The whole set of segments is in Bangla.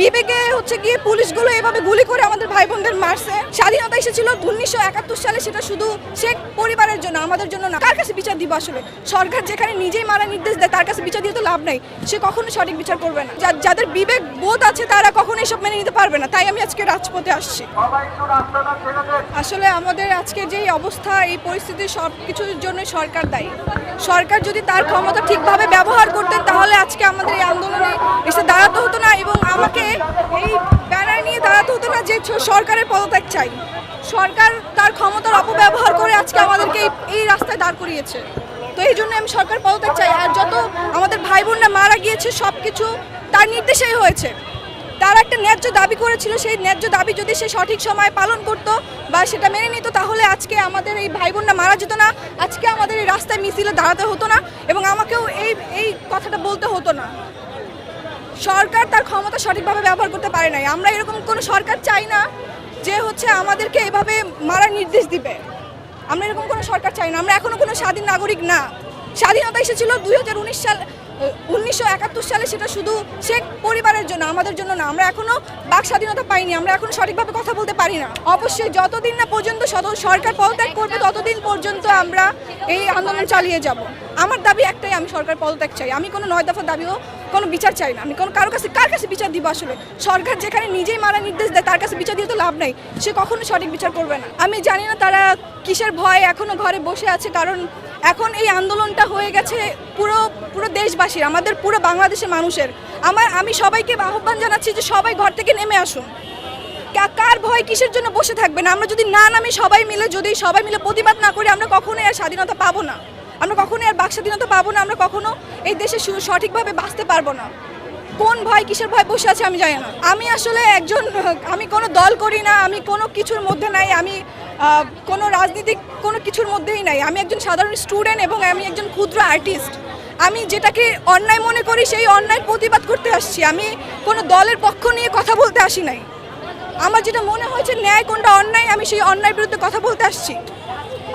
বিবেকে গিয়ে পুলিশগুলো এভাবে গুলি করে আমাদের ভাই বোনদের মারছে। স্বাধীনতা এসেছিল 1971 সালে, সেটা শুধু শেখ পরিবারের জন্য, আমাদের জন্য না। কার কাছে বিচার দিব আসলে? সরকার যেখানে নিজেই মারার নির্দেশ দেয় তার কাছে বিচার দিয়ে তো লাভ নাই, সে কখনো সঠিক বিচার করবে না। যাদের বিবেক বোধ আছে তারা কখনো এসব মেনে নিতে পারবে না। তাই আমি আজকে রাজপথে আসছি। আসলে আমাদের আজকে যেই অবস্থা, এই পরিস্থিতি সব কিছুর জন্য সরকার দায়ী। সরকার যদি তার ক্ষমতা ঠিকভাবে ব্যবহার করতেন তাহলে আজকে আমাদের এই আন্দোলনে এসে দাঁড়াতে হতো না, এবং আমাকে এই ব্যানার নিয়ে দাঁড়াতে হতো না যে সরকারের পদত্যাগ চাই। সরকার তার ক্ষমতার অপব্যবহার করে আজকে আমাদেরকে এই রাস্তায় দাঁড় করিয়েছে। তো এই জন্য আমি সরকার পদত্যাগ চাই। আর যত আমাদের ভাই বোনরা মারা গিয়েছে সব কিছু তার নির্দেশেই হয়েছে। তারা একটা ন্যায্য দাবি করেছিল, সেই ন্যায্য দাবি যদি সে সঠিক সময় পালন করতো বা সেটা মেনে নিত তাহলে আজকে আমাদের এই ভাই বোনরা মারা যেত না, আজকে আমাদের এই রাস্তায় মিছিলে দাঁড়াতে হতো না, এবং আমাকেও এই কথাটা বলতে হতো না। সরকার তার ক্ষমতা সঠিকভাবে ব্যবহার করতে পারে নাই। আমরা এরকম কোনো সরকার চাই না যে আমাদেরকে এভাবে মারার নির্দেশ দিবে। আমরা এরকম কোনো সরকার চাই না। আমরা এখনো কোনো স্বাধীন নাগরিক না। স্বাধীনতা এসেছিল 1971 সালে, সেটা শুধু শেখ পরিবারের জন্য, আমাদের জন্য না। আমরা এখনো বাক স্বাধীনতা পাইনি, আমরা এখনো সঠিকভাবে কথা বলতে পারি না। অবশ্যই যতদিন না পর্যন্ত সরকার পদত্যাগ করবে ততদিন পর্যন্ত আমরা এই আন্দোলন চালিয়ে যাব। আমার দাবি একটাই, আমি সরকার পদত্যাগ চাই। আমি কোনো 9 দফা দাবিও কোনো বিচার চাই না। আমি কার কাছে বিচার দিব আসলে? সরকার যেখানে নিজেই মারার নির্দেশ দেয় তার কাছে বিচার দিয়ে তো লাভ নাই, সে কখনো সঠিক বিচার করবে না। আমি জানি না তারা কিসের ভয় এখনো ঘরে বসে আছে, কারণ এখন এই আন্দোলনটা হয়ে গেছে পুরো দেশবাসীর, আমাদের পুরো বাংলাদেশের মানুষের। আমি সবাইকে আহ্বান জানাচ্ছি যে সবাই ঘর থেকে নেমে আসুন। কার ভয় কিসের জন্য বসে থাকবে না? আমরা যদি না নামি সবাই মিলে প্রতিবাদ না করি, আমরা কখনোই আর স্বাধীনতা পাবো না। আমরা কখনোই আর বাক স্বাধীনতা পাবো না। আমরা কখনো এই দেশে সঠিকভাবে বাঁচতে পারবো না। কোন ভয় কিসের ভয় বসে আছে আমি জানি না। আমি আসলে আমি কোনো দল করি না, আমি কোনো কিছুর মধ্যে নাই, আমি কোনো রাজনীতিক কোনো কিছুর মধ্যেই নাই। আমি একজন সাধারণ স্টুডেন্ট এবং আমি একজন ক্ষুদ্র আর্টিস্ট। আমি যেটাকে অন্যায় মনে করি সেই অন্যায়ের প্রতিবাদ করতে আসছি। আমি কোনো দলের পক্ষ নিয়ে কথা বলতে আসি নাই। আমার যেটা মনে হয়েছে ন্যায় কোনটা অন্যায়, আমি সেই অন্যায়ের বিরুদ্ধে কথা বলতে আসছি।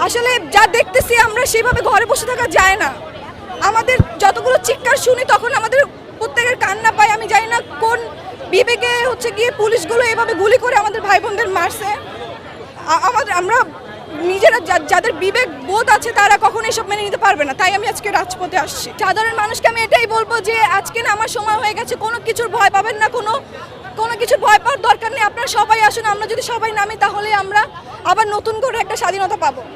আসলে যা দেখতেছি আমরা সেভাবে ঘরে বসে থাকা যায় না। আমাদের যতগুলো চিৎকার শুনি তখন আমাদের প্রত্যেকের কান্না পায়। আমি জানি না কোন বিবেকে গিয়ে পুলিশগুলো এভাবে গুলি করে আমাদের ভাই বোনদের মারছে। আমরা নিজেরা যাদের বিবেক বোধ আছে তারা কখনো এসব মেনে নিতে পারবে না। তাই আমি আজকে রাজপথে আসছি। সাধারণ মানুষকে আমি এটাই বলবো যে আজকে না আমার সময় হয়ে গেছে, কোনো কিছুর ভয় পাবেন না, কোনো কিছুর ভয় পাওয়ার দরকার নেই। আপনারা সবাই আসুন, আমরা যদি সবাই নামি তাহলে আমরা আবার নতুন করে একটা স্বাধীনতা পাবো।